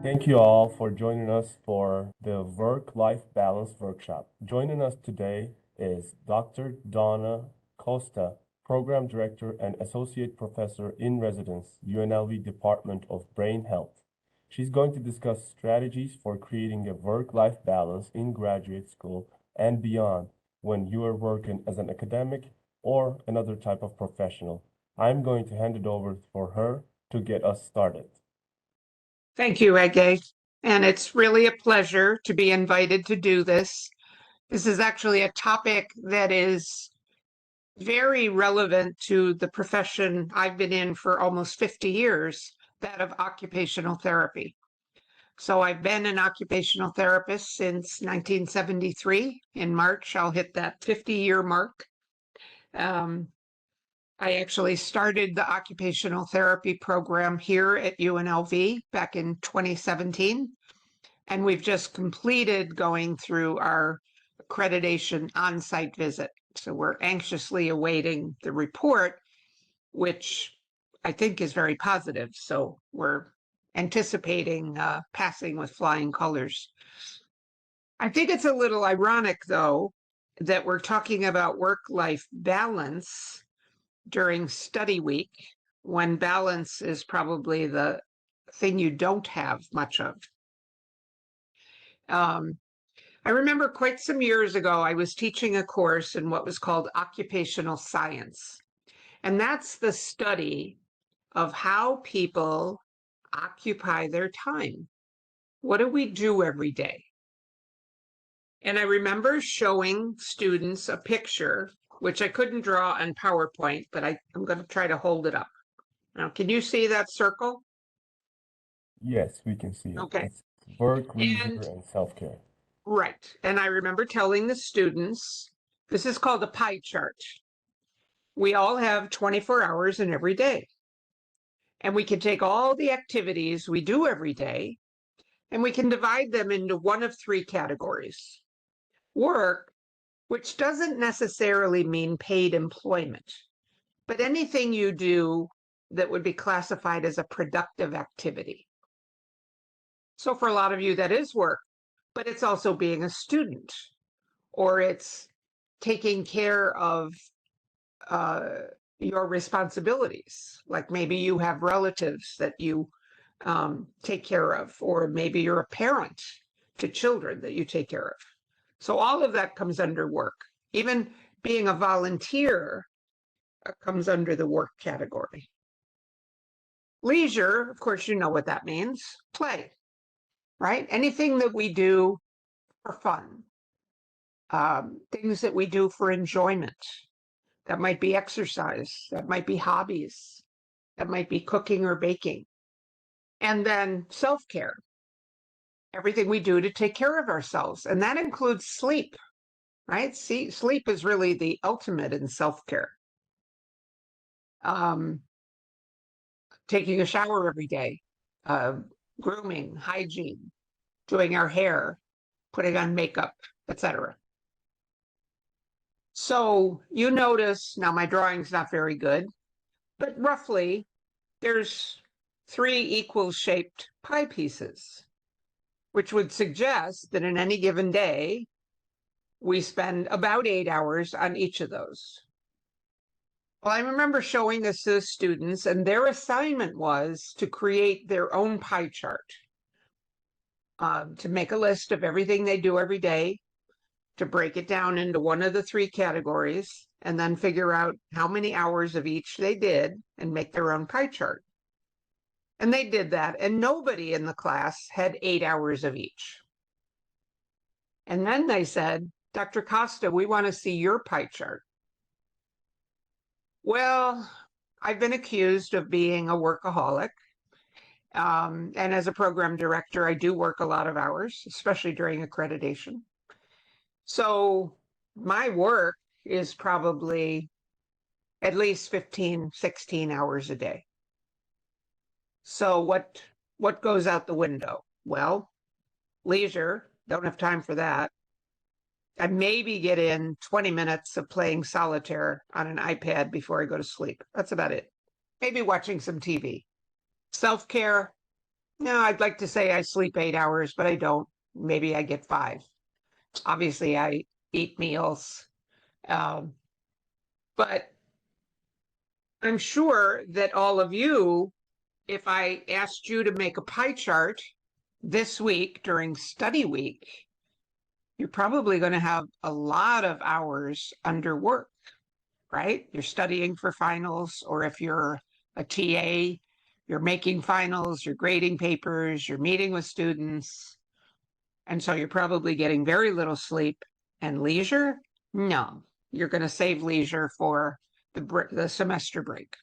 Thank you all for joining us for the Work-Life Balance workshop. Joining us today is Dr. Donna Costa, Program Director and Associate Professor in Residence, UNLV Department of Brain Health. She's going to discuss strategies for creating a work-life balance in graduate school and beyond when you are working as an academic or another type of professional. I'm going to hand it over for her to get us started. Thank you, Ege. And it's really a pleasure to be invited to do this. This is actually a topic that is very relevant to the profession I've been in for almost 50 years, that of occupational therapy. So I've been an occupational therapist since 1973. In March, I'll hit that 50-year mark. I actually started the occupational therapy program here at UNLV back in 2017, and we've just completed going through our accreditation on-site visit. So we're anxiously awaiting the report, which I think is very positive. So we're anticipating passing with flying colors. I think it's a little ironic, though, that we're talking about work-life balance during study week, when balance is probably the thing you don't have much of. I remember quite some years ago, I was teaching a course in what was called occupational science. And that's the study of how people occupy their time. What do we do every day? And I remember showing students a picture, which I couldn't draw on PowerPoint, but I'm going to try to hold it up. Now, can you see that circle? Yes, we can see it. Okay. It's work, leisure, and self-care. Right. And I remember telling the students, this is called a pie chart. We all have 24 hours in every day. And we can take all the activities we do every day, and we can divide them into one of three categories. Work, which doesn't necessarily mean paid employment, but anything you do that would be classified as a productive activity. So for a lot of you, that is work, but it's also being a student, or it's taking care of your responsibilities. Like maybe you have relatives that you take care of, or maybe you're a parent to children that you take care of. So all of that comes under work. Even being a volunteer comes under the work category. Leisure, of course, you know what that means, play, right? Anything that we do for fun, things that we do for enjoyment. That might be exercise, that might be hobbies, that might be cooking or baking. And then self-care, everything we do to take care of ourselves. And that includes sleep, right? See, sleep is really the ultimate in self-care. Taking a shower every day, grooming, hygiene, doing our hair, putting on makeup, etc. So you notice, now my drawing's not very good, but roughly there's 3 equal shaped pie pieces, which would suggest that in any given day, we spend about 8 hours on each of those. Well, I remember showing this to the students, and their assignment was to create their own pie chart, to make a list of everything they do every day, to break it down into one of the 3 categories, and then figure out how many hours of each they did and make their own pie chart. And they did that, and nobody in the class had 8 hours of each. And then they said, Dr. Costa, we want to see your pie chart. Well, I've been accused of being a workaholic. And as a program director, I do work a lot of hours, especially during accreditation. So my work is probably at least 15, 16 hours a day. So what goes out the window? Well, leisure, don't have time for that. I maybe get in 20 minutes of playing solitaire on an iPad before I go to sleep. That's about it. Maybe watching some TV. Self-care, No, I'd like to say I sleep 8 hours, but I don't. Maybe I get 5. Obviously, I eat meals. Um, but I'm sure that all of you, if I asked you to make a pie chart this week during study week, you're probably going to have a lot of hours under work, right? You're studying for finals, or if you're a TA, you're making finals, you're grading papers, you're meeting with students. And so you're probably getting very little sleep and leisure. No, you're going to save leisure for the semester break.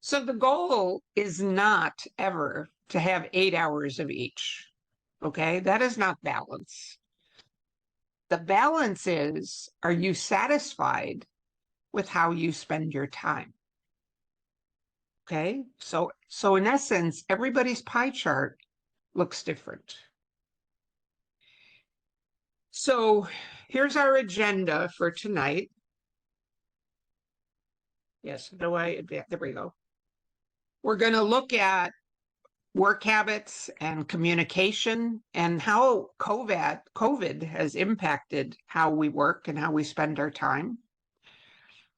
So the goal is not ever to have 8 hours of each. Okay, that is not balance. The balance is, are you satisfied with how you spend your time? Okay, so in essence, everybody's pie chart looks different. So here's our agenda for tonight. Yes, there we go. We're going to look at work habits and communication and how COVID has impacted how we work and how we spend our time.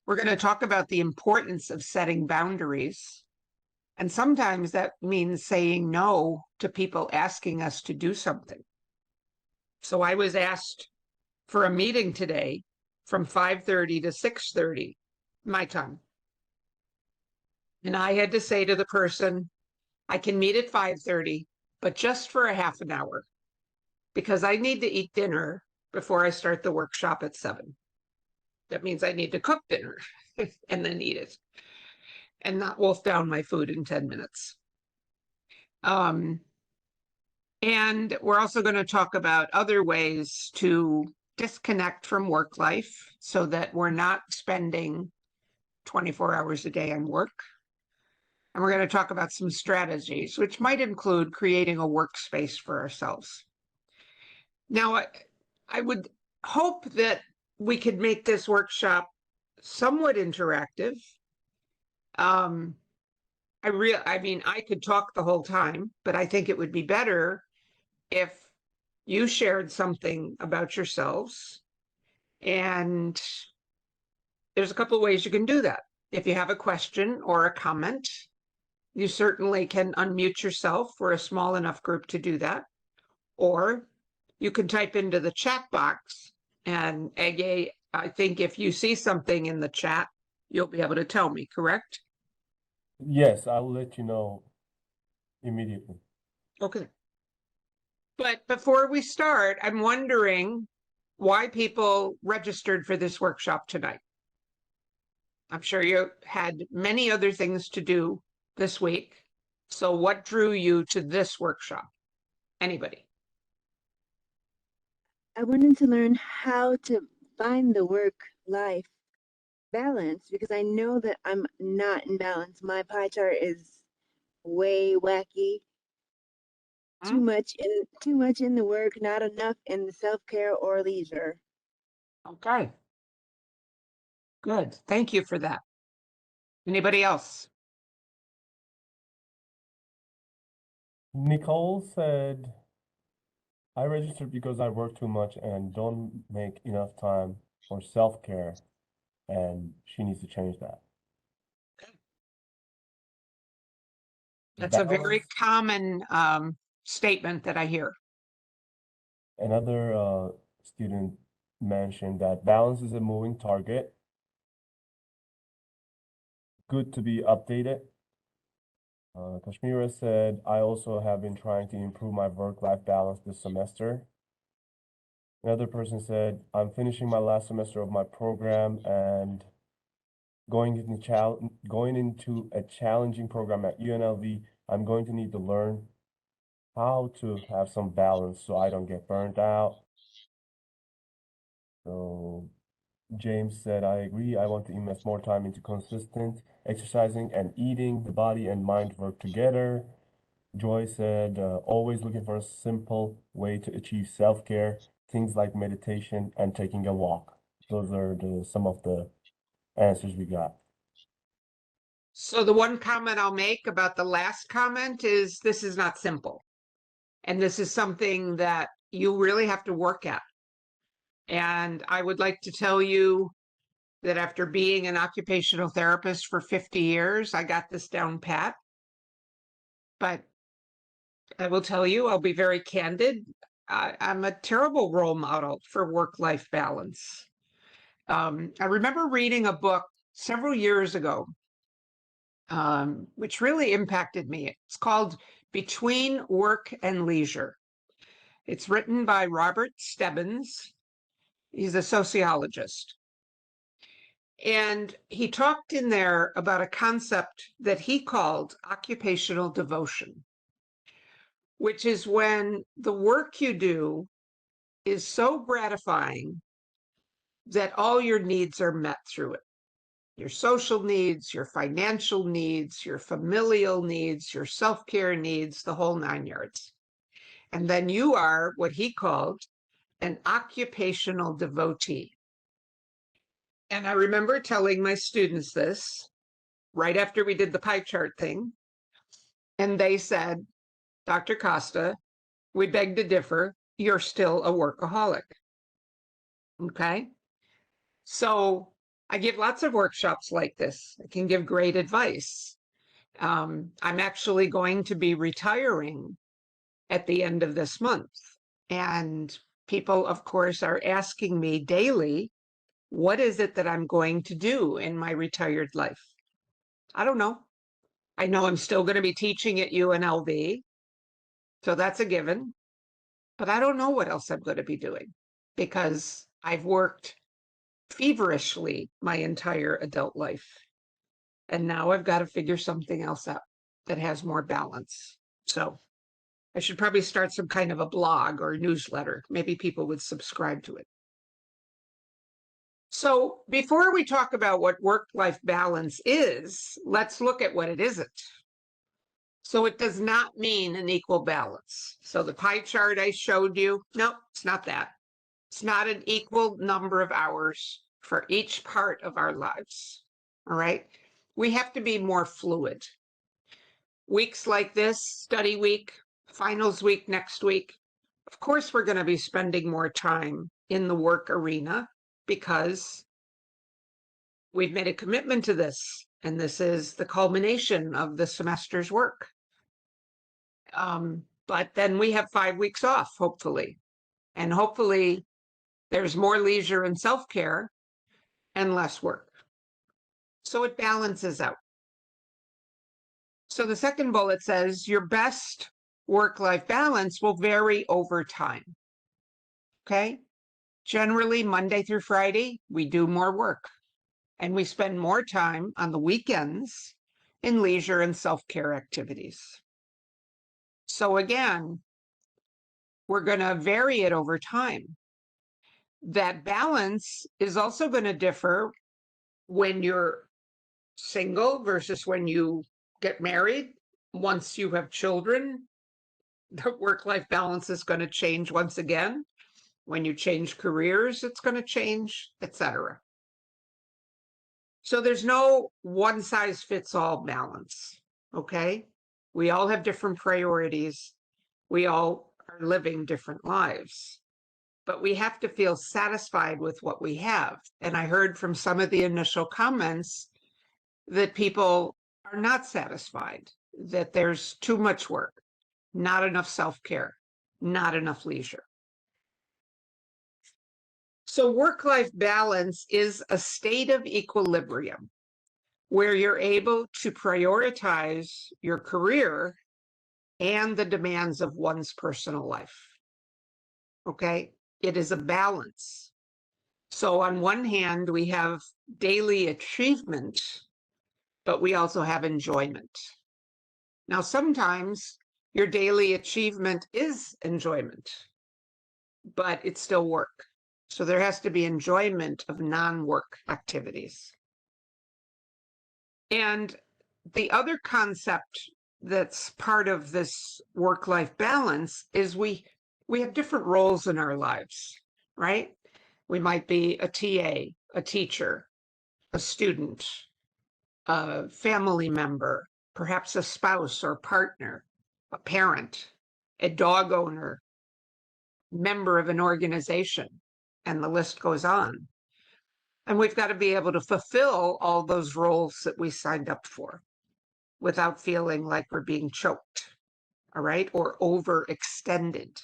We're going to talk about the importance of setting boundaries. And sometimes that means saying no to people asking us to do something. So I was asked for a meeting today from 5:30 to 6:30 my time. And I had to say to the person, I can meet at 5:30, but just for a half an hour, because I need to eat dinner before I start the workshop at 7. That means I need to cook dinner and then eat it and not wolf down my food in 10 minutes. And we're also going to talk about other ways to disconnect from work life so that we're not spending 24 hours a day on work. And we're going to talk about some strategies, which might include creating a workspace for ourselves. Now, I would hope that we could make this workshop somewhat interactive. I mean, I could talk the whole time, but I think it would be better if you shared something about yourselves. And there's a couple of ways you can do that. If you have a question or a comment, you certainly can unmute yourself for a small enough group to do that. Or you can type into the chat box. And Ege, I think if you see something in the chat, you'll be able to tell me, correct? Yes, I will let you know immediately. Okay. But before we start, I'm wondering why people registered for this workshop tonight. I'm sure you had many other things to do this week. So what drew you to this workshop? Anybody? I wanted to learn how to find the work-life balance because I know that I'm not in balance. My pie chart is way wacky. Too much in the work, not enough in the self-care or leisure. Okay. Good. Thank you for that. Anybody else? Nicole said, I registered because I work too much and don't make enough time for self-care, and she needs to change that. That's a very Balance. common statement that I hear. Another student mentioned that balance is a moving target. Good to be updated. Kashmira said, I also have been trying to improve my work-life balance this semester. Another person said, I'm finishing my last semester of my program and going into a challenging program at UNLV. I'm going to need to learn how to have some balance so I don't get burned out. So James said, I agree. I want to invest more time into consistent exercising and eating. The body and mind work together. Joy said, always looking for a simple way to achieve self-care, things like meditation and taking a walk. Those are some of the answers we got. So the one comment I'll make about the last comment is this is not simple. And this is something that you really have to work at. And I would like to tell you that after being an occupational therapist for 50 years, I got this down pat. But I will tell you, I'll be very candid. I'm a terrible role model for work-life balance. I remember reading a book several years ago, which really impacted me. It's called Between Work and Leisure. It's written by Robert Stebbins. He's a sociologist. And he talked in there about a concept that he called occupational devotion, which is when the work you do is so gratifying that all your needs are met through it. Your social needs, your financial needs, your familial needs, your self-care needs, the whole 9 yards. And then you are what he called an occupational devotee. And I remember telling my students this right after we did the pie chart thing. And they said, Dr. Costa, we beg to differ. You're still a workaholic. Okay. So I give lots of workshops like this. I can give great advice. I'm actually going to be retiring at the end of this month. And people, of course, are asking me daily, what is it that I'm going to do in my retired life? I don't know. I know I'm still going to be teaching at UNLV. So that's a given. But I don't know what else I'm going to be doing because I've worked feverishly my entire adult life. And now I've got to figure something else out that has more balance. So I should probably start some kind of a blog or newsletter. Maybe people would subscribe to it. So before we talk about what work-life balance is, let's look at what it isn't. So it does not mean an equal balance. So the pie chart I showed you, no, it's not that. It's not an equal number of hours for each part of our lives. All right. We have to be more fluid. Weeks like this, study week, finals week next week, of course, we're going to be spending more time in the work arena because we've made a commitment to this. And this is the culmination of the semester's work. But then we have 5 weeks off, hopefully. And hopefully there's more leisure and self-care and less work. So it balances out. So the second bullet says your best work-life balance will vary over time. Okay? Generally, Monday through Friday, we do more work. And we spend more time on the weekends in leisure and self-care activities. So again, we're going to vary it over time. That balance is also going to differ when you're single versus when you get married. Once you have children, the work-life balance is going to change once again. When you change careers, it's going to change, etc. So there's no one-size-fits-all balance, okay? We all have different priorities. We all are living different lives. But we have to feel satisfied with what we have. And I heard from some of the initial comments that people are not satisfied, that there's too much work, not enough self-care, not enough leisure. So work-life balance is a state of equilibrium where you're able to prioritize your career and the demands of one's personal life. Okay? It is a balance. So on one hand, we have daily achievement, but we also have enjoyment. Now, sometimes your daily achievement is enjoyment, but it's still work. So there has to be enjoyment of non-work activities. And the other concept that's part of this work-life balance is we have different roles in our lives, right? We might be a TA, a teacher, a student, a family member, perhaps a spouse or partner, a parent, a dog owner, member of an organization, and the list goes on. And we've got to be able to fulfill all those roles that we signed up for without feeling like we're being choked, all right, or overextended.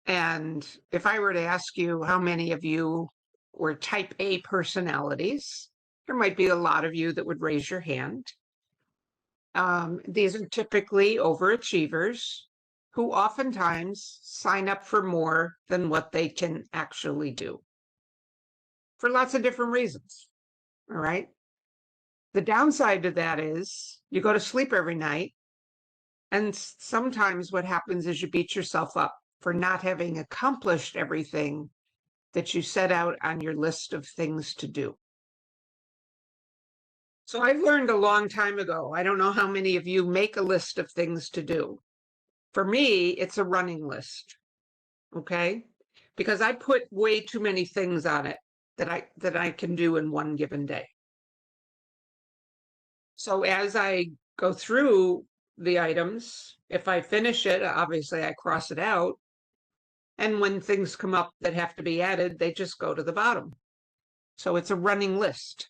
And if I were to ask you how many of you were type A personalities, there might be a lot of you that would raise your hand. These are typically overachievers who oftentimes sign up for more than what they can actually do for lots of different reasons. All right. The downside to that is you go to sleep every night, and sometimes what happens is you beat yourself up for not having accomplished everything that you set out on your list of things to do. So I've learned a long time ago, I don't know how many of you make a list of things to do. For me, it's a running list, okay? Because I put way too many things on it that I can do in one given day. So as I go through the items, if I finish it, obviously I cross it out. And when things come up that have to be added, they just go to the bottom. So it's a running list.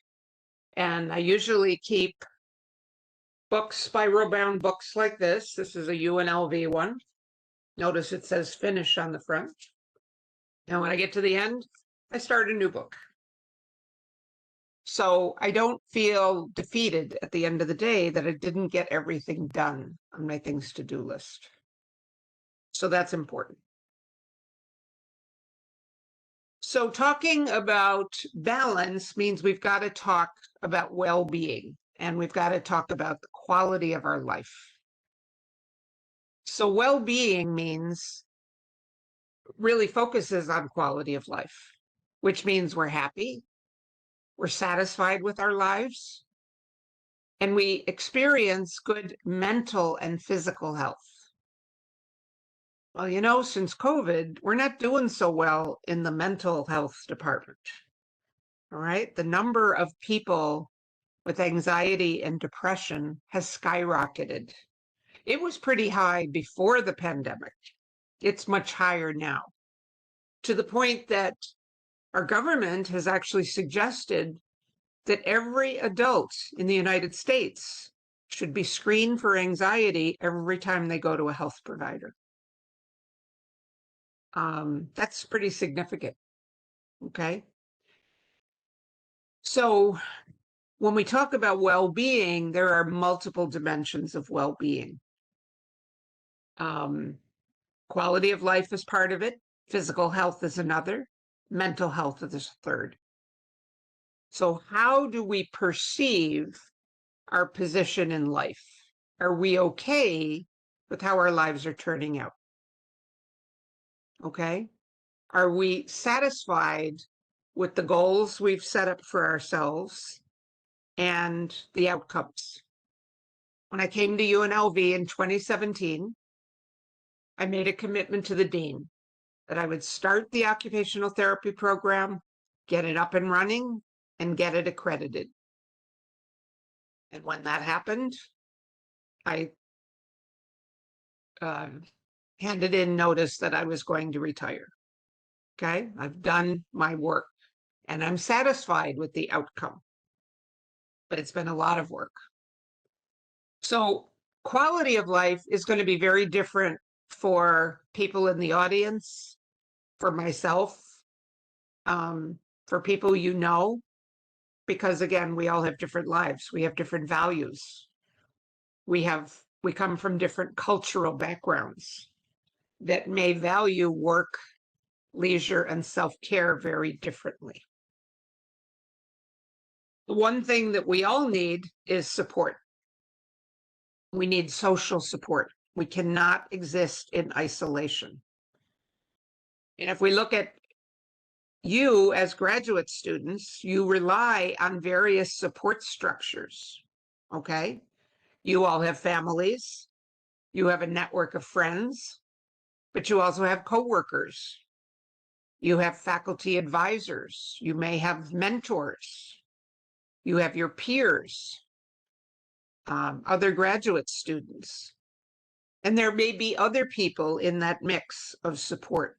And I usually keep books, spiral bound books like this. This is a UNLV one. Notice it says finish on the front. And when I get to the end, I start a new book. So I don't feel defeated at the end of the day that I didn't get everything done on my things to do list. So that's important. So talking about balance means we've got to talk about well-being, and we've got to talk about the quality of our life. So well-being means really focuses on quality of life, which means we're happy, we're satisfied with our lives, and we experience good mental and physical health. Well, you know, since COVID, we're not doing so well in the mental health department. All right. The number of people with anxiety and depression has skyrocketed. It was pretty high before the pandemic. It's much higher now, to the point that our government has actually suggested that every adult in the United States should be screened for anxiety every time they go to a health provider. That's pretty significant. Okay. So when we talk about well-being, there are multiple dimensions of well-being. Quality of life is part of it. Physical health is another. Mental health is a third. So how do we perceive our position in life? Are we okay with how our lives are turning out? Okay. Are we satisfied with the goals we've set up for ourselves and the outcomes? When I came to UNLV in 2017, I made a commitment to the dean that I would start the occupational therapy program, get it up and running, and get it accredited. And when that happened, I handed in notice that I was going to retire. Okay, I've done my work and I'm satisfied with the outcome, but it's been a lot of work. So quality of life is going to be very different for people in the audience, for myself, for people you know, because again, we all have different lives. We have different values. We come from different cultural backgrounds that may value work, leisure, and self-care very differently. The one thing that we all need is support. We need social support. We cannot exist in isolation. And if we look at you as graduate students, you rely on various support structures, okay? You all have families, you have a network of friends, but you also have coworkers. You have faculty advisors, you may have mentors, You have your peers, other graduate students, and there may be other people in that mix of support,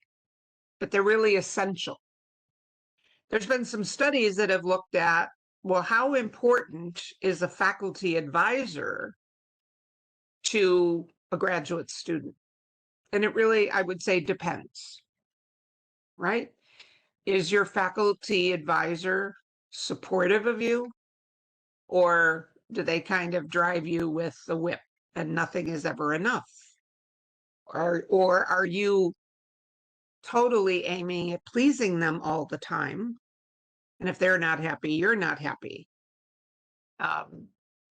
but they're really essential. There's been some studies that have looked at, well, how important is a faculty advisor to a graduate student? And it really, I would say, depends, right? Is your faculty advisor supportive of you, or do they kind of drive you with the whip and nothing is ever enough? Or are you totally aiming at pleasing them all the time? And if they're not happy, you're not happy.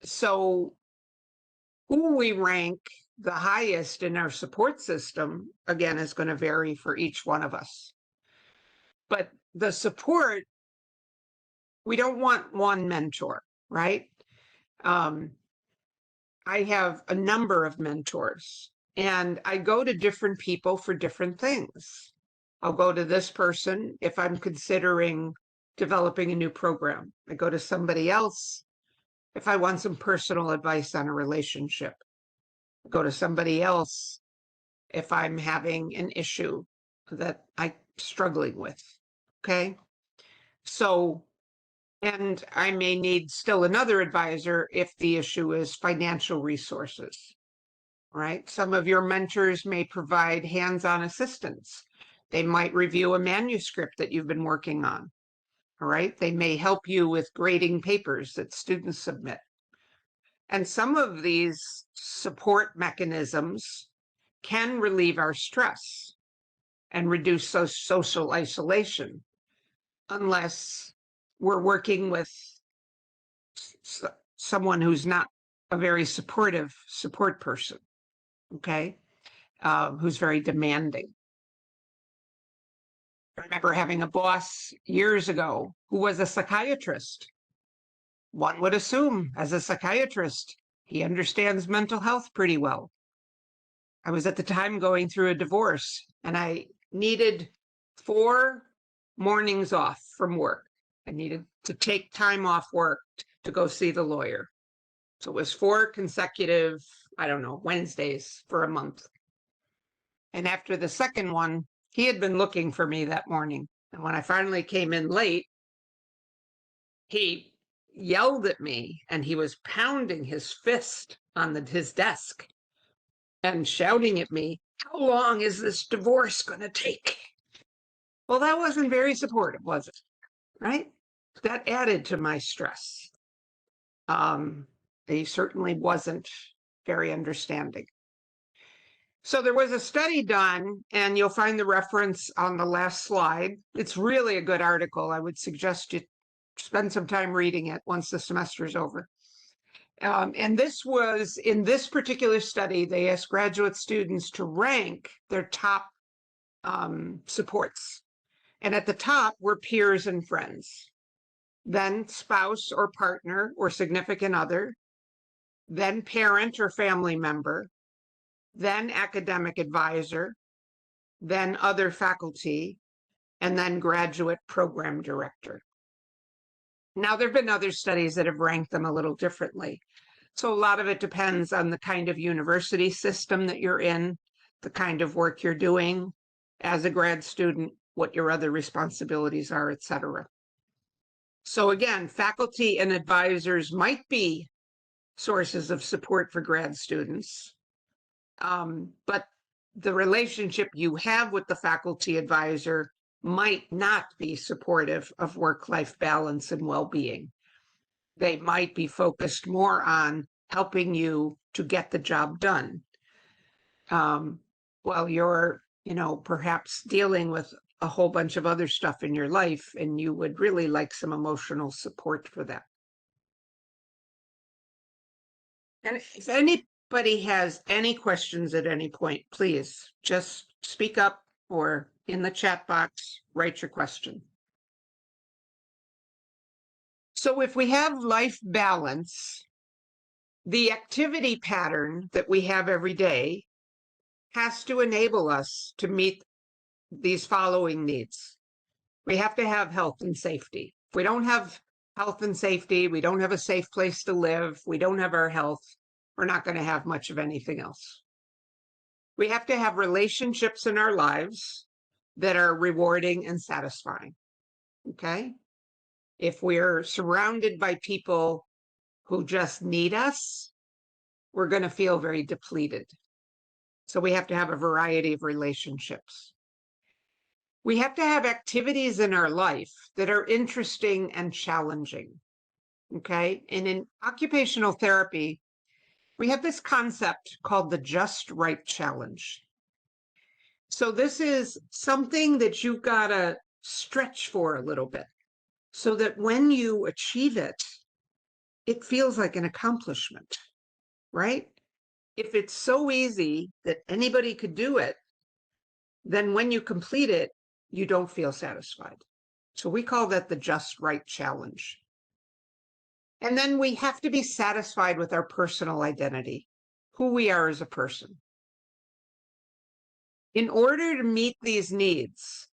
So who we rank the highest in our support system, again, is going to vary for each one of us. But the support, we don't want one mentor, right? I have a number of mentors, and I go to different people for different things. I'll go to this person if I'm considering developing a new program. I go to somebody else if I want some personal advice on a relationship. I go to somebody else if I'm having an issue that I'm struggling with. Okay. So, and I may need still another advisor if the issue is financial resources, right? Some of your mentors may provide hands-on assistance. They might review a manuscript that you've been working on, all right? They may help you with grading papers that students submit. And some of these support mechanisms can relieve our stress and reduce social isolation, unless we're working with someone who's not a very supportive support person, okay, who's very demanding. I remember having a boss years ago who was a psychiatrist. One would assume, as a psychiatrist, he understands mental health pretty well. I was at the time going through a divorce, and I needed 4 mornings off from work. I needed to take time off work to go see the lawyer. So it was 4 consecutive, I don't know, Wednesdays for a month. And after the second one, he had been looking for me that morning. And when I finally came in late, he yelled at me and he was pounding his fist on his desk and shouting at me, "How long is this divorce going to take?" Well, that wasn't very supportive, was it? Right? That added to my stress. He certainly wasn't very understanding. So there was a study done, and you'll find the reference on the last slide. It's really a good article. I would suggest you spend some time reading it once the semester is over. And this was, in this particular study, they asked graduate students to rank their top supports. And at the top were peers and friends, then spouse or partner or significant other, then parent or family member, then academic advisor, then other faculty, and then graduate program director. Now, there have been other studies that have ranked them a little differently. So a lot of it depends on the kind of university system that you're in, the kind of work you're doing as a grad student, what your other responsibilities are, et cetera. So again, faculty and advisors might be sources of support for grad students, but the relationship you have with the faculty advisor might not be supportive of work-life balance and well-being. They might be focused more on helping you to get the job done, while you're, perhaps dealing with a whole bunch of other stuff in your life, and you would really like some emotional support for that. And if anybody has any questions at any point, please just speak up or in the chat box, write your question. So if we have life balance, the activity pattern that we have every day has to enable us to meet these following needs. We have to have health and safety. If we don't have health and safety, we don't have a safe place to live, we don't have our health, we're not going to have much of anything else. We have to have relationships in our lives that are rewarding and satisfying. Okay? If we're surrounded by people who just need us, we're going to feel very depleted. So we have to have a variety of relationships. We have to have activities in our life that are interesting and challenging. Okay? And in occupational therapy, we have this concept called the just right challenge. So this is something that you've got to stretch for a little bit so that when you achieve it, it feels like an accomplishment, right? If it's so easy that anybody could do it, then when you complete it, you don't feel satisfied. So we call that the just right challenge. And then we have to be satisfied with our personal identity, who we are as a person. In order to meet these needs,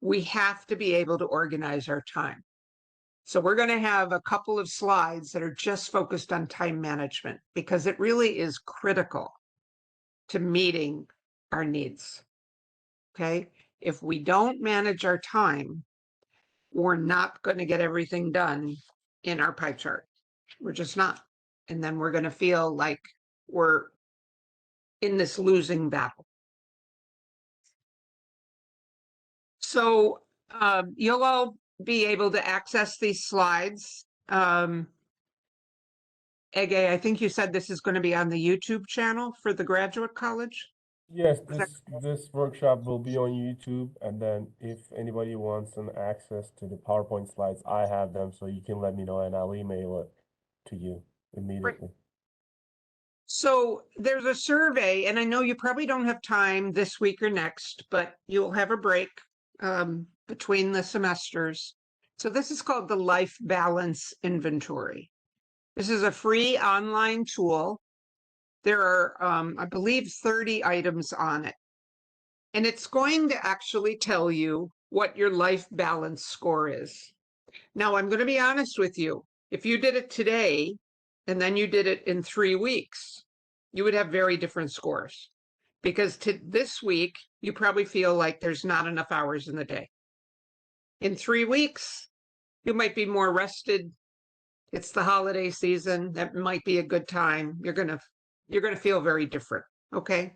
we have to be able to organize our time. So we're going to have a couple of slides that are just focused on time management because it really is critical to meeting our needs. Okay? If we don't manage our time, we're not going to get everything done in our pie chart. We're just not. And then we're going to feel like we're in this losing battle. So you'll all be able to access these slides. Ege, I think you said this is going to be on the YouTube channel for the graduate college? Yes, this workshop will be on YouTube, and then if anybody wants an access to the PowerPoint slides, I have them, so you can let me know and I'll email it to you immediately. So there's a survey, and I know you probably don't have time this week or next, but you'll have a break between the semesters. So this is called the Life Balance Inventory. This is a free online tool. There are, I believe, 30 items on it. And it's going to actually tell you what your life balance score is. Now, I'm going to be honest with you. If you did it today, and then you did it in 3 weeks, you would have very different scores. Because this week, you probably feel like there's not enough hours in the day. In 3 weeks, you might be more rested. It's the holiday season. That might be a good time. You're gonna feel very different. Okay.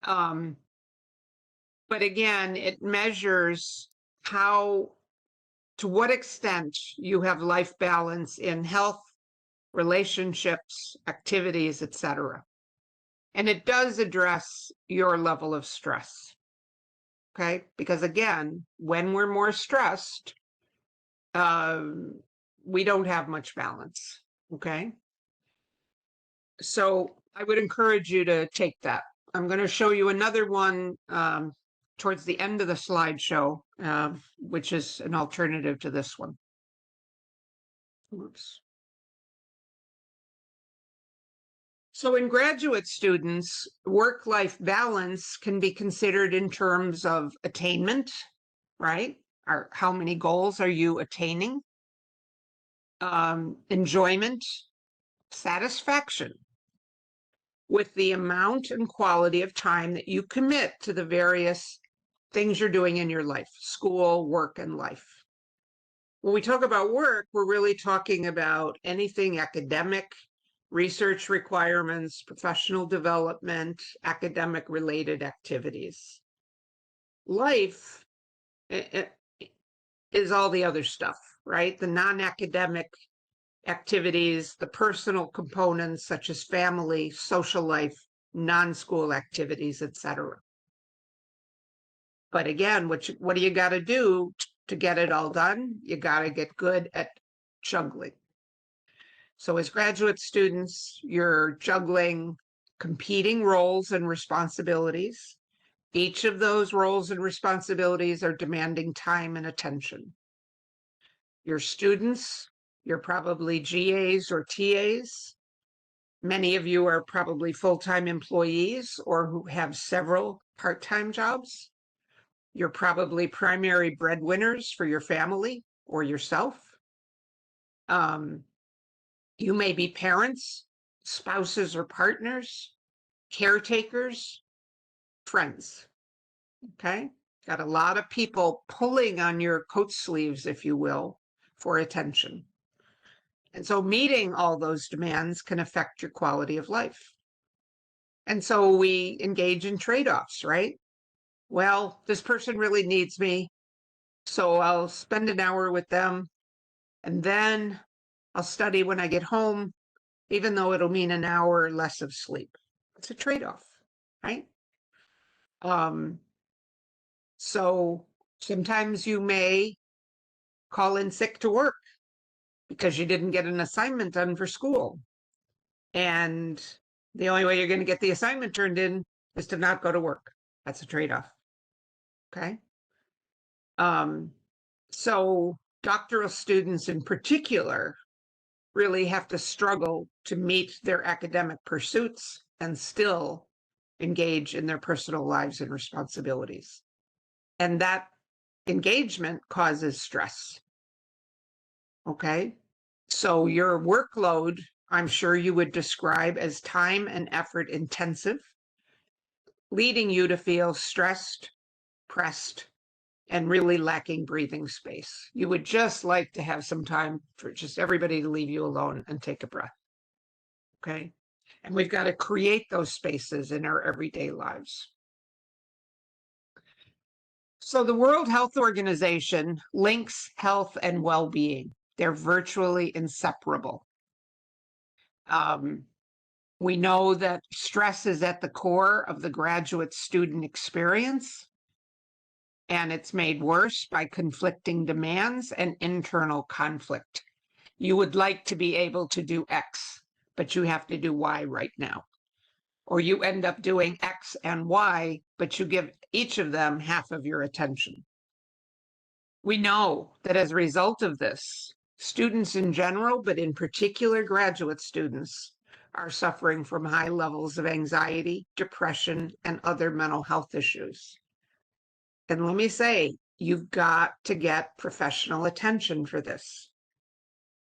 But again, it measures to what extent you have life balance in health, relationships, activities, etc. And it does address your level of stress. Okay. Because again, when we're more stressed, we don't have much balance. Okay. So I would encourage you to take that. I'm going to show you another one towards the end of the slideshow, which is an alternative to this one. Oops. So in graduate students, work-life balance can be considered in terms of attainment, right? How many goals are you attaining? Enjoyment, satisfaction with the amount and quality of time that you commit to the various things you're doing in your life, school, work, and life. When we talk about work, we're really talking about anything academic, research requirements, professional development, academic related activities. Life is all the other stuff, right? The non-academic activities, the personal components such as family, social life, non-school activities, etc. But again, what do you got to do to get it all done? You got to get good at juggling. So as graduate students, you're juggling competing roles and responsibilities. Each of those roles and responsibilities are demanding time and attention. Your students, you're probably GAs or TAs. Many of you are probably full-time employees or who have several part-time jobs. You're probably primary breadwinners for your family or yourself. You may be parents, spouses or partners, caretakers, friends. Okay. Got a lot of people pulling on your coat sleeves, if you will, for attention. And so meeting all those demands can affect your quality of life. And so we engage in trade-offs, right? Well, this person really needs me, so I'll spend an hour with them, and then I'll study when I get home, even though it'll mean an hour less of sleep. It's a trade-off, right? So sometimes you may call in sick to work because you didn't get an assignment done for school. And the only way you're going to get the assignment turned in is to not go to work. That's a trade-off. Okay. So doctoral students in particular really have to struggle to meet their academic pursuits and still engage in their personal lives and responsibilities. And that engagement causes stress. Okay. So your workload, I'm sure you would describe as time and effort intensive, leading you to feel stressed, pressed, and really lacking breathing space. You would just like to have some time for just everybody to leave you alone and take a breath. Okay. And we've got to create those spaces in our everyday lives. So the World Health Organization links health and well-being. They're virtually inseparable. We know that stress is at the core of the graduate student experience, and it's made worse by conflicting demands and internal conflict. You would like to be able to do X, but you have to do Y right now. Or you end up doing X and Y, but you give each of them half of your attention. We know that as a result of this, students in general, but in particular graduate students, are suffering from high levels of anxiety, depression, and other mental health issues. And let me say, you've got to get professional attention for this.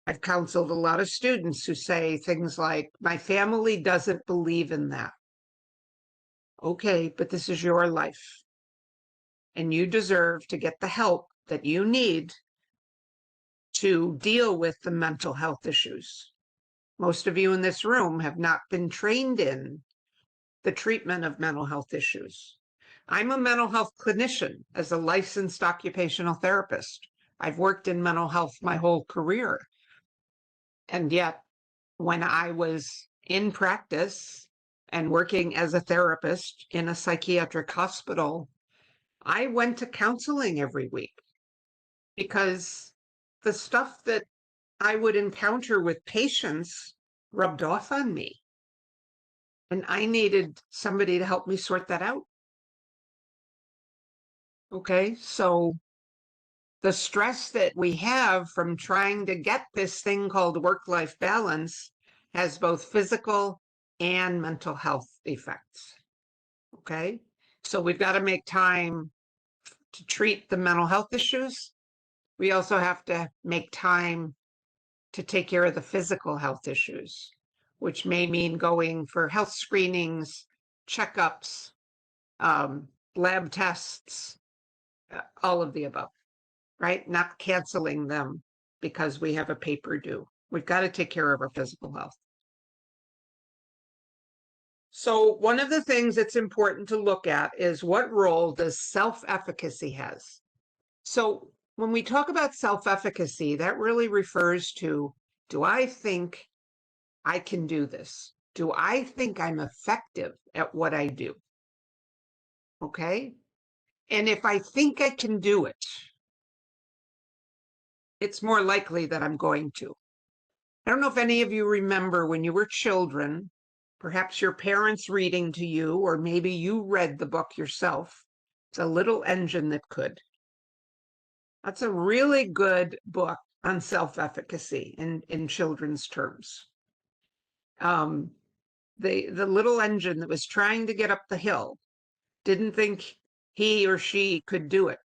I've counseled a lot of students who say things like, my family doesn't believe in that. Okay, but this is your life. And you deserve to get the help that you need to deal with the mental health issues. Most of you in this room have not been trained in the treatment of mental health issues. I'm a mental health clinician as a licensed occupational therapist. I've worked in mental health my whole career. And yet, when I was in practice and working as a therapist in a psychiatric hospital, I went to counseling every week because the stuff that I would encounter with patients rubbed off on me. And I needed somebody to help me sort that out. Okay, so the stress that we have from trying to get this thing called work-life balance has both physical and mental health effects. Okay, so we've got to make time to treat the mental health issues. We also have to make time to take care of the physical health issues, which may mean going for health screenings, checkups, lab tests, all of the above, right? Not canceling them because we have a paper due. We've got to take care of our physical health. So one of the things that's important to look at is what role does self-efficacy has? So when we talk about self-efficacy, that really refers to, do I think I can do this? Do I think I'm effective at what I do? Okay. And if I think I can do it, it's more likely that I'm going to. I don't know if any of you remember when you were children, perhaps your parents reading to you, or maybe you read the book yourself. It's a little engine that could. That's a really good book on self-efficacy in children's terms. The little engine that was trying to get up the hill didn't think he or she could do it.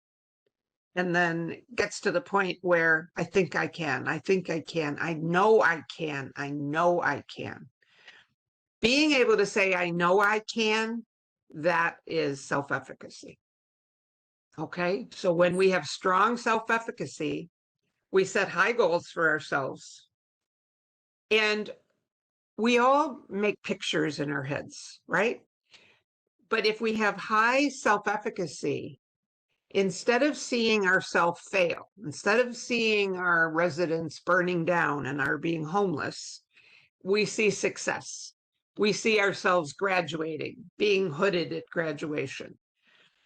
and then gets to the point where I think I can, I think I can, I know I can, I know I can. Being able to say, I know I can, that is self-efficacy. Okay. So when we have strong self-efficacy, we set high goals for ourselves. And we all make pictures in our heads, right? But if we have high self-efficacy, instead of seeing ourselves fail, instead of seeing our residence burning down and our being homeless, we see success. We see ourselves graduating, being hooded at graduation.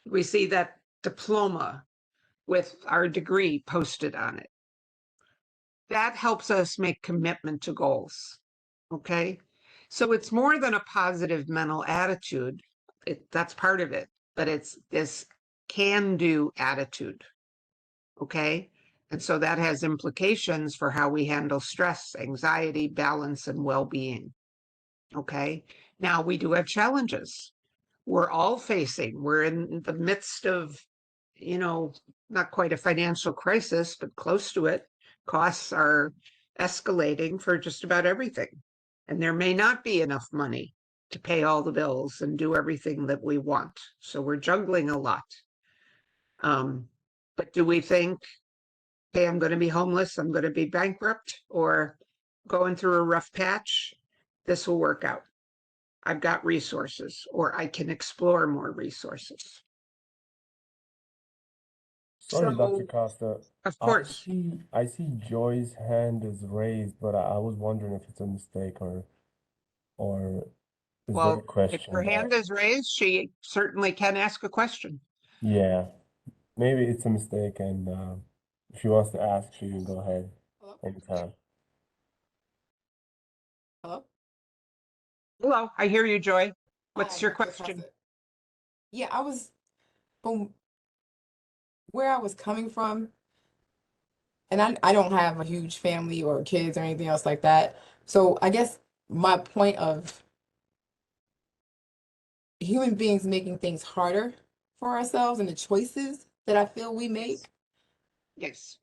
We see that diploma with our degree posted on it. That helps us make commitment to goals. Okay. So it's more than a positive mental attitude. That's part of it, but it's this can-do attitude. Okay. And so that has implications for how we handle stress, anxiety, balance, and well-being. Okay. Now we do have challenges. We're all facing, we're in the midst of, not quite a financial crisis, but close to it. Costs are escalating for just about everything. And there may not be enough money to pay all the bills and do everything that we want. So we're juggling a lot. But do we think, hey, I'm going to be homeless, I'm going to be bankrupt, or going through a rough patch? This will work out. I've got resources, or I can explore more resources. Sorry, Dr. So, Costa. of I course, see I see Joy's hand is raised, but I was wondering if it's a mistake or is there a well, if question her that, hand is raised, she certainly can ask a question. yeah, maybe it's a mistake, and if she wants to ask, she can go ahead Hello? anytime. Hello? Hello, I hear you, Joy. What's Hi, your Dr. question? Costa. Yeah, from where I was coming from, and I don't have a huge family or kids or anything else like that. So I guess my point of human beings making things harder for ourselves and the choices that I feel we make, Yes.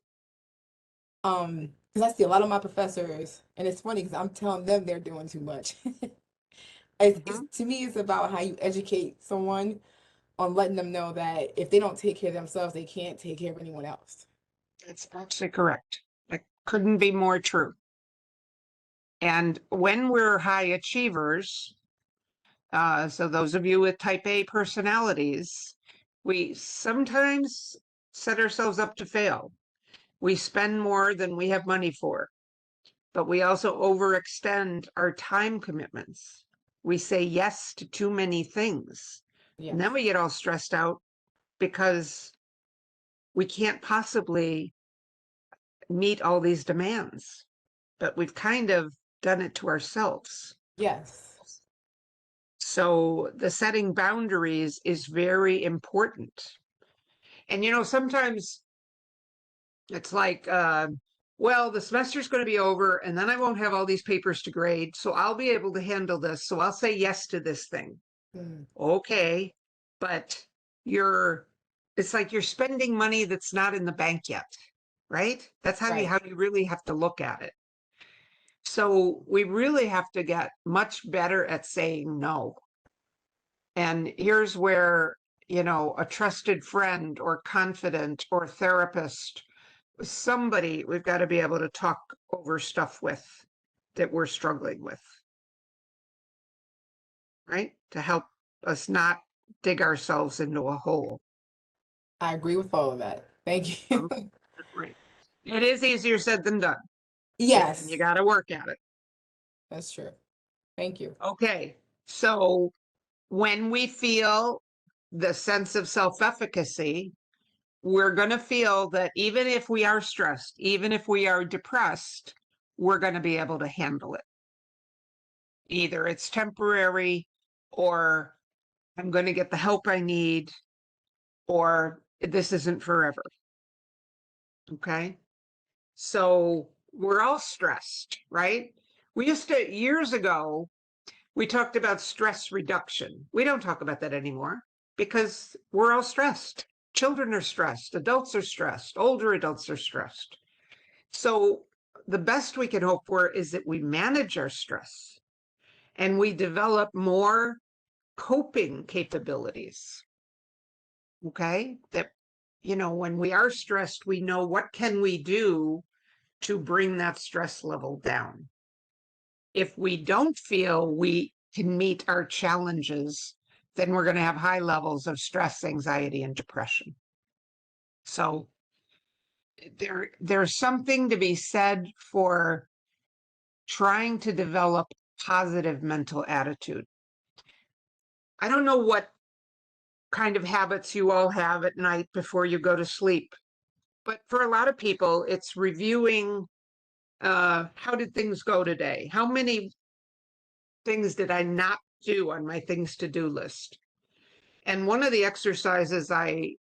because I see a lot of my professors, and it's funny because I'm telling them they're doing too much. Mhm. To me, it's about how you educate someone on letting them know that if they don't take care of themselves, they can't take care of anyone else. That's actually correct. That couldn't be more true. And when we're high achievers, so those of you with type A personalities, we sometimes set ourselves up to fail. We spend more than we have money for, but we also overextend our time commitments. We say yes to too many things. And then Yes. we get all stressed out because we can't possibly meet all these demands, but we've kind of done it to ourselves. Yes. So the setting boundaries is very important. And sometimes it's like, well, the semester's going to be over and then I won't have all these papers to grade. So I'll be able to handle this. So I'll say yes to this thing. Mm, Okay. But it's like you're spending money that's not in the bank yet, right? That's how right. you really have to look at it. So we really have to get much better at saying no. And here's where, a trusted friend or confidant or therapist, somebody we've got to be able to talk over stuff with that we're struggling with, right? To help us not dig ourselves into a hole. I agree with all of that. Thank you. Right. It is easier said than done. And you Yes, got to work at it. that's true. Thank you. Okay. So when we feel the sense of self-efficacy, we're going to feel that even if we are stressed, even if we are depressed, we're going to be able to handle it. Either it's temporary, or I'm going to get the help I need, or this isn't forever. Okay. So we're all stressed, right? Years ago, we talked about stress reduction. We don't talk about that anymore because we're all stressed. Children are stressed, adults are stressed, older adults are stressed. So the best we can hope for is that we manage our stress and we develop more coping capabilities. Okay? That, when we are stressed, we know what can we do to bring that stress level down. If we don't feel we can meet our challenges, then we're going to have high levels of stress, anxiety, and depression. So there's something to be said for trying to develop positive mental attitude. I don't know what kind of habits you all have at night before you go to sleep, but for a lot of people, it's reviewing how did things go today? How many things did I not do on my things to do list? And one of the exercises I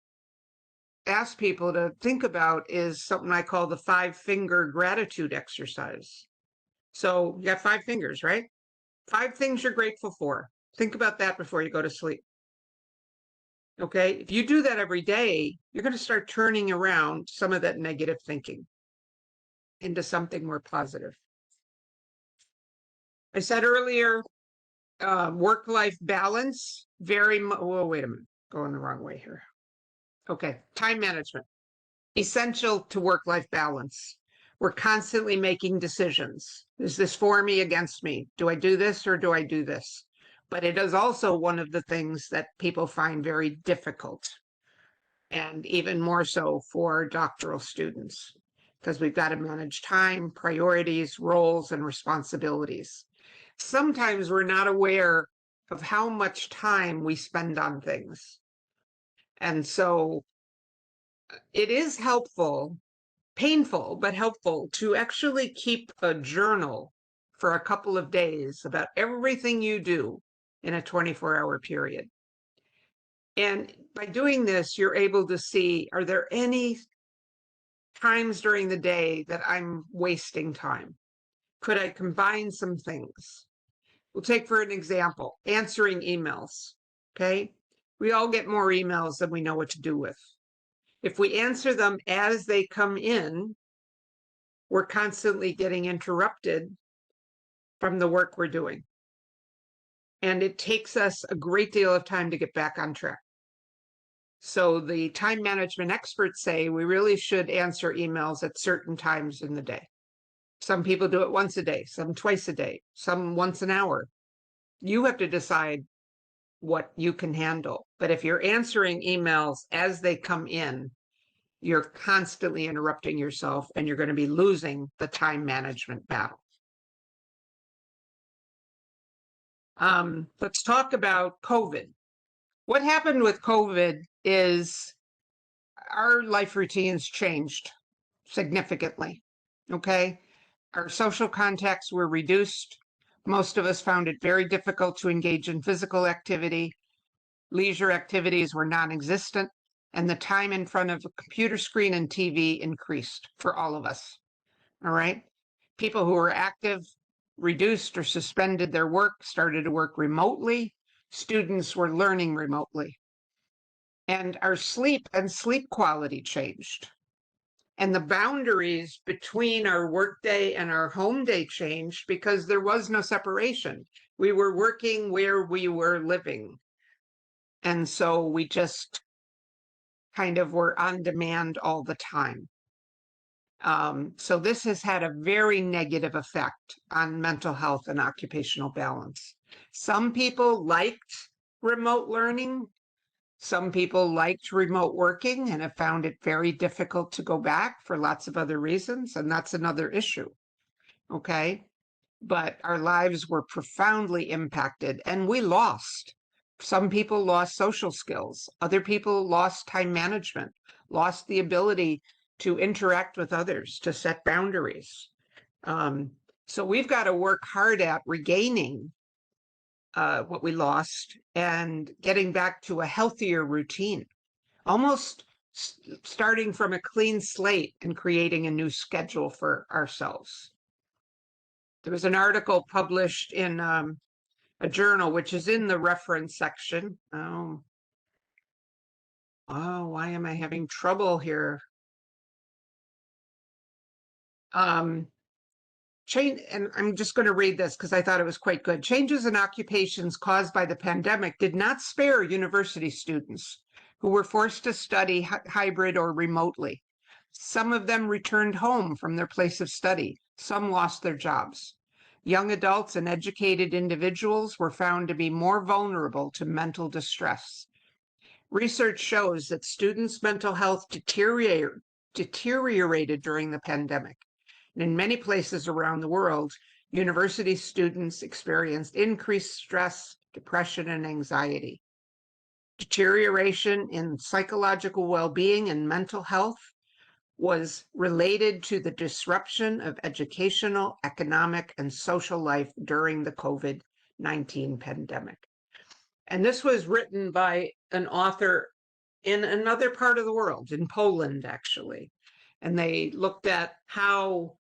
ask people to think about is something I call the 5-finger gratitude exercise. So you got 5 fingers, right? 5 things you're grateful for. Think about that before you go to sleep. Okay. If you do that every day, you're going to start turning around some of that negative thinking into something more positive. I said earlier, work-life balance, oh, wait a minute, going the wrong way here. Okay, time management, essential to work-life balance. We're constantly making decisions. Is this for me, against me? Do I do this or do I do this? But it is also one of the things that people find very difficult, and even more so for doctoral students, because we've got to manage time, priorities, roles, and responsibilities. Sometimes we're not aware of how much time we spend on things. And so it is helpful, painful, but helpful to actually keep a journal for a couple of days about everything you do in a 24-hour period. And by doing this, you're able to see, are there any times during the day that I'm wasting time? Could I combine some things? We'll take for an example, answering emails, okay? We all get more emails than we know what to do with. If we answer them as they come in, we're constantly getting interrupted from the work we're doing. And it takes us a great deal of time to get back on track. So the time management experts say we really should answer emails at certain times in the day. Some people do it once a day, some twice a day, some once an hour. You have to decide what you can handle. But if you're answering emails as they come in, you're constantly interrupting yourself and you're going to be losing the time management battle. Let's talk about COVID. What happened with COVID is our life routines changed significantly. Okay. Our social contacts were reduced. Most of us found it very difficult to engage in physical activity. Leisure activities were non-existent, and the time in front of a computer screen and TV increased for all of us. All right. People who were active reduced or suspended their work, started to work remotely. Students were learning remotely. And our sleep and sleep quality changed. And the boundaries between our workday and our home day changed because there was no separation. We were working where we were living. And so we just kind of were on demand all the time. So this has had a very negative effect on mental health and occupational balance. Some people liked remote learning. Some people liked remote working and have found it very difficult to go back for lots of other reasons. And that's another issue. Okay. But our lives were profoundly impacted and we lost. Some people lost social skills. Other people lost time management, lost the ability to interact with others, to set boundaries. So we've got to work hard at regaining what we lost and getting back to a healthier routine, almost starting from a clean slate and creating a new schedule for ourselves. There was an article published in a journal, which is in the reference section. Oh, why am I having trouble here? Change, and I'm just going to read this because I thought it was quite good. Changes in occupations caused by the pandemic did not spare university students who were forced to study hybrid or remotely. Some of them returned home from their place of study. Some lost their jobs. Young adults and educated individuals were found to be more vulnerable to mental distress. Research shows that students' mental health deteriorated during the pandemic. And in many places around the world, university students experienced increased stress, depression, and anxiety. Deterioration in psychological well-being and mental health was related to the disruption of educational, economic, and social life during the COVID-19 pandemic. And this was written by an author in another part of the world, in Poland, actually. And they looked at how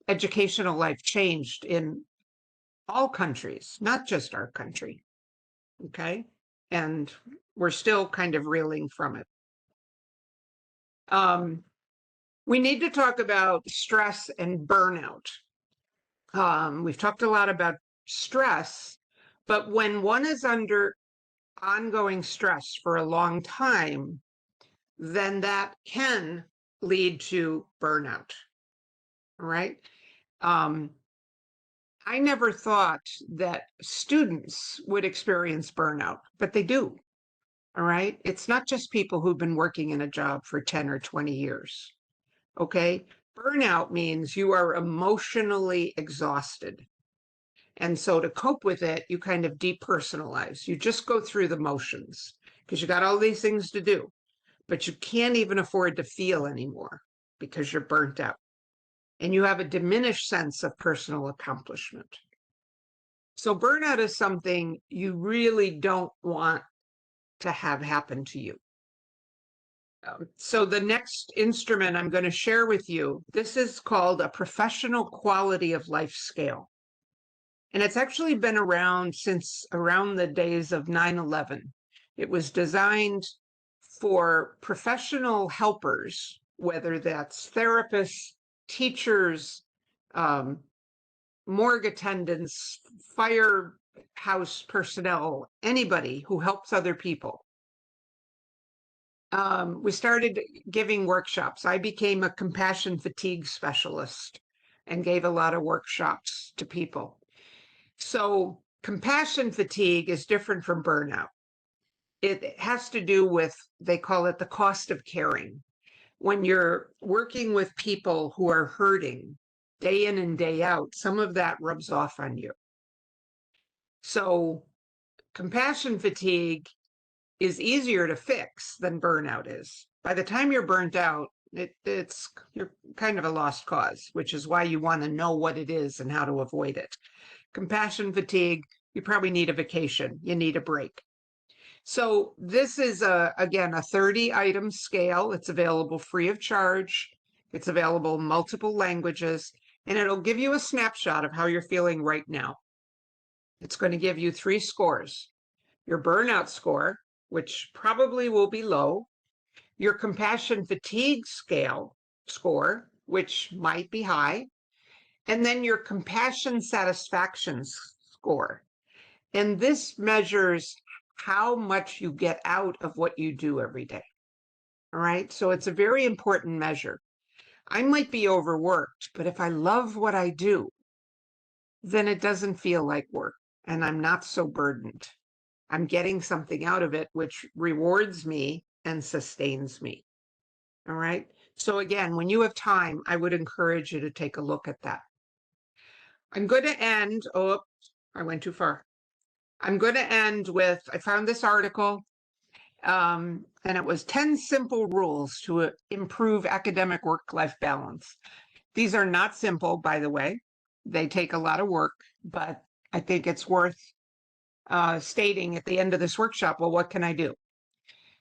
educational life changed in all countries, not just our country. Okay. And we're still kind of reeling from it. We need to talk about stress and burnout. We've talked a lot about stress, but when one is under ongoing stress for a long time, then that can lead to burnout. All right. I never thought that students would experience burnout, but they do. All right. It's not just people who've been working in a job for 10 or 20 years. Okay. Burnout means you are emotionally exhausted. And so to cope with it, you kind of depersonalize. You just go through the motions because you got all these things to do, but you can't even afford to feel anymore because you're burnt out. And you have a diminished sense of personal accomplishment. So burnout is something you really don't want to have happen to you. So the next instrument I'm going to share with you, this is called a professional quality of life scale. And it's actually been around since around the days of 9/11. It was designed for professional helpers, whether that's therapists, teachers, morgue attendants, firehouse personnel, anybody who helps other people. We started giving workshops. I became a compassion fatigue specialist and gave a lot of workshops to people. So compassion fatigue is different from burnout. It has to do with, they call it the cost of caring. When you're working with people who are hurting day in and day out, some of that rubs off on you. So compassion fatigue is easier to fix than burnout is. By the time you're burnt out, you're kind of a lost cause, which is why you want to know what it is and how to avoid it. Compassion fatigue, you probably need a vacation. You need a break. So this is, again, a 30-item scale. It's available free of charge. It's available in multiple languages, and it'll give you a snapshot of how you're feeling right now. It's going to give you 3 scores. Your burnout score, which probably will be low, your compassion fatigue score, which might be high, and then your compassion satisfaction score. And this measures how much you get out of what you do every day. All right. So it's a very important measure. I might be overworked, but if I love what I do, then it doesn't feel like work and I'm not so burdened. I'm getting something out of it, which rewards me and sustains me. All right. So again, when you have time, I would encourage you to take a look at that. I'm going to end. Oh, I went too far. I'm going to end with, I found this article, and it was 10 simple rules to improve academic work-life balance. These are not simple, by the way. They take a lot of work, but I think it's worth stating at the end of this workshop, well, what can I do?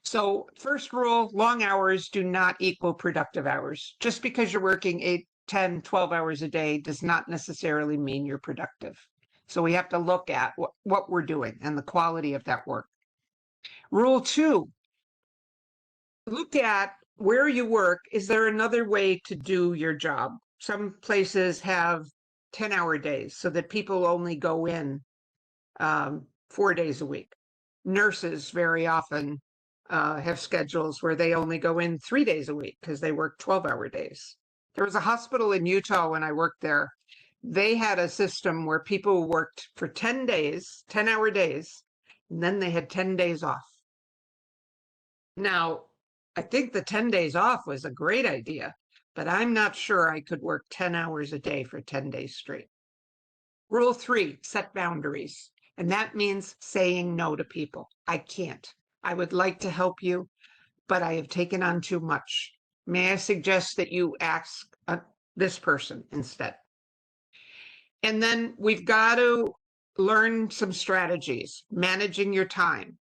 So first rule, long hours do not equal productive hours. Just because you're working 8, 10, 12 hours a day does not necessarily mean you're productive. So we have to look at what we're doing and the quality of that work. Rule 2, Look at where you work. Is there another way to do your job? Some places have 10-hour days so that people only go in 4 days a week. Nurses very often have schedules where they only go in 3 days a week because they work 12-hour days. There was a hospital in Utah when I worked there. They had a system where people worked for 10 days, 10-hour days, and then they had 10 days off. Now, I think the 10 days off was a great idea, but I'm not sure I could work 10 hours a day for 10 days straight. Rule 3, set boundaries. And that means saying no to people. I can't. I would like to help you, but I have taken on too much. May I suggest that you ask this person instead? And then we've got to learn some strategies, managing your time,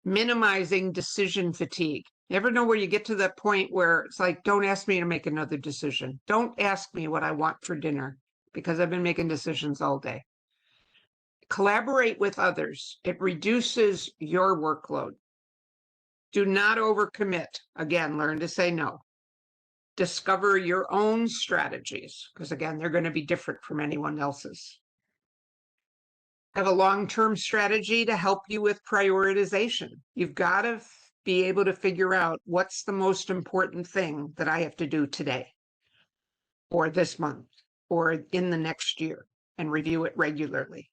minimizing decision fatigue. You ever know where you get to that point where it's like, don't ask me to make another decision. Don't ask me what I want for dinner because I've been making decisions all day. Collaborate with others. It reduces your workload. Do not overcommit. Again, learn to say no. Discover your own strategies because, again, they're going to be different from anyone else's. Have a long-term strategy to help you with prioritization. You've got to be able to figure out what's the most important thing that I have to do today or this month or in the next year and review it regularly.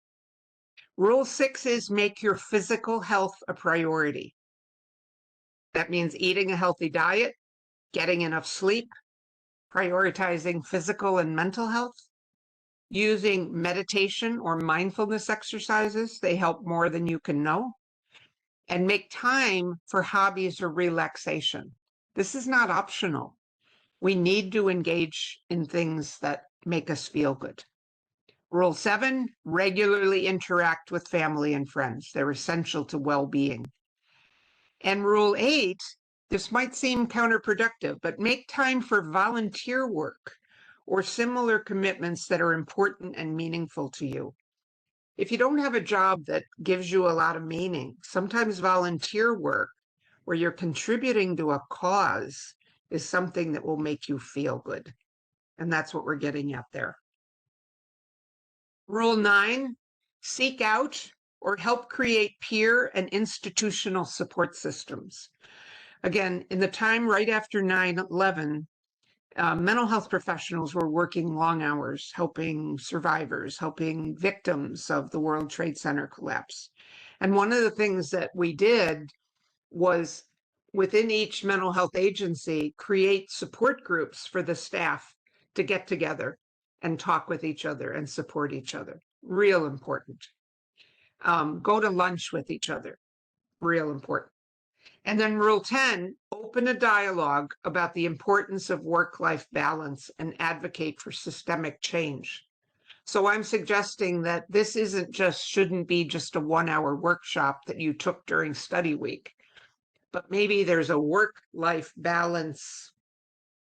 Rule 6 is make your physical health a priority. That means eating a healthy diet, getting enough sleep, prioritizing physical and mental health, using meditation or mindfulness exercises. They help more than you can know. And make time for hobbies or relaxation. This is not optional. We need to engage in things that make us feel good. Rule 7, regularly interact with family and friends. They're essential to well-being. And Rule 8, this might seem counterproductive, but make time for volunteer work or similar commitments that are important and meaningful to you. If you don't have a job that gives you a lot of meaning, sometimes volunteer work where you're contributing to a cause is something that will make you feel good. And that's what we're getting at there. Rule 9, seek out or help create peer and institutional support systems. Again, in the time right after 9/11, mental health professionals were working long hours, helping survivors, helping victims of the World Trade Center collapse. And one of the things that we did was within each mental health agency, create support groups for the staff to get together and talk with each other and support each other. Real important. Go to lunch with each other. Real important. And then Rule 10, open a dialogue about the importance of work-life balance and advocate for systemic change. So I'm suggesting that this shouldn't be just a 1-hour workshop that you took during study week, but maybe there's a work-life balance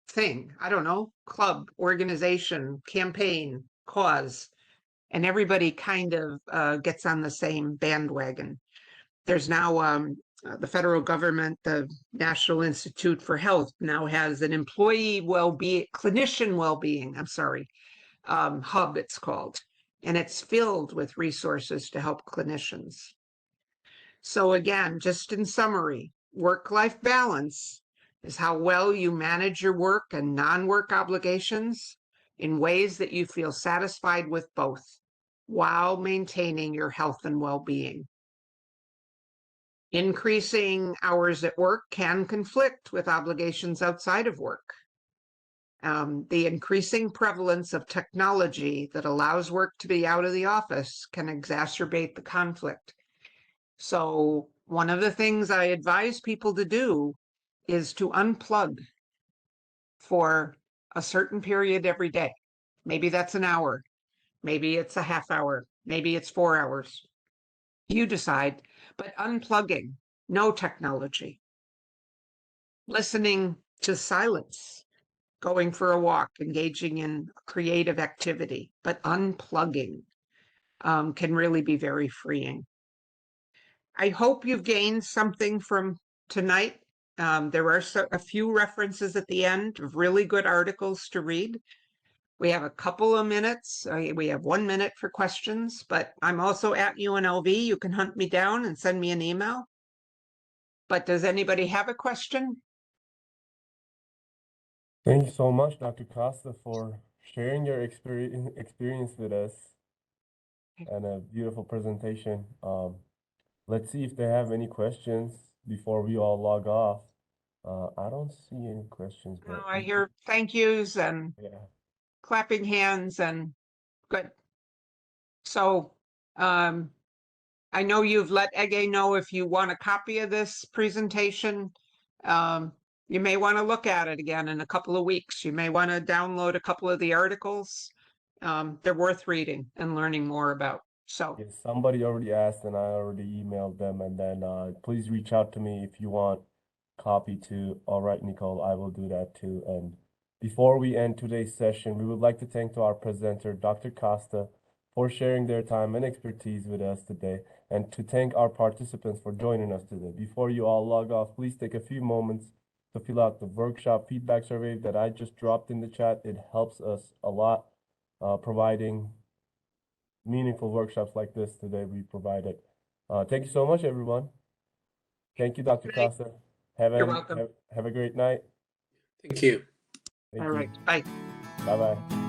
thing. I don't know, club, organization, campaign, cause, and everybody kind of gets on the same bandwagon. There's now the federal government, the National Institute for Health now has an employee well-being, clinician well-being, hub it's called, and it's filled with resources to help clinicians. So again, just in summary, work-life balance is how well you manage your work and non-work obligations in ways that you feel satisfied with both while maintaining your health and well-being. Increasing hours at work can conflict with obligations outside of work. The increasing prevalence of technology that allows work to be out of the office can exacerbate the conflict. So one of the things I advise people to do is to unplug for a certain period every day. Maybe that's an hour, maybe it's a half hour, maybe it's 4 hours. You decide, but unplugging, no technology. Listening to silence, going for a walk, engaging in creative activity, but unplugging can really be very freeing. I hope you've gained something from tonight. There are a few references at the end of really good articles to read. We have a couple of minutes. We have 1 minute for questions, but I'm also at UNLV. You can hunt me down and send me an email. But does anybody have a question? Thank you so much, Dr. Costa, for sharing your experience with us and a beautiful presentation. Let's see if they have any questions before we all log off. I don't see any questions, No, but I hear thank yous and yeah. clapping hands and good. So I know you've let Ege know if you want a copy of this presentation. You may want to look at it again in a couple of weeks. You may want to download a couple of the articles. They're worth reading and learning more about. So Yes, somebody already asked and I already emailed them, and then please reach out to me if you want copy too. All right, Nicole, I will do that too. And before we end today's session, we would like to thank to our presenter, Dr. Costa, for sharing their time and expertise with us today, and to thank our participants for joining us today. Before you all log off, please take a few moments to fill out the workshop feedback survey that I just dropped in the chat. It helps us a lot, providing meaningful workshops like this today we provided. Thank you so much, everyone. Thank you, Dr. Costa. you're welcome. Have a great night. Thank you. Thank All you. right. Bye. Bye-bye.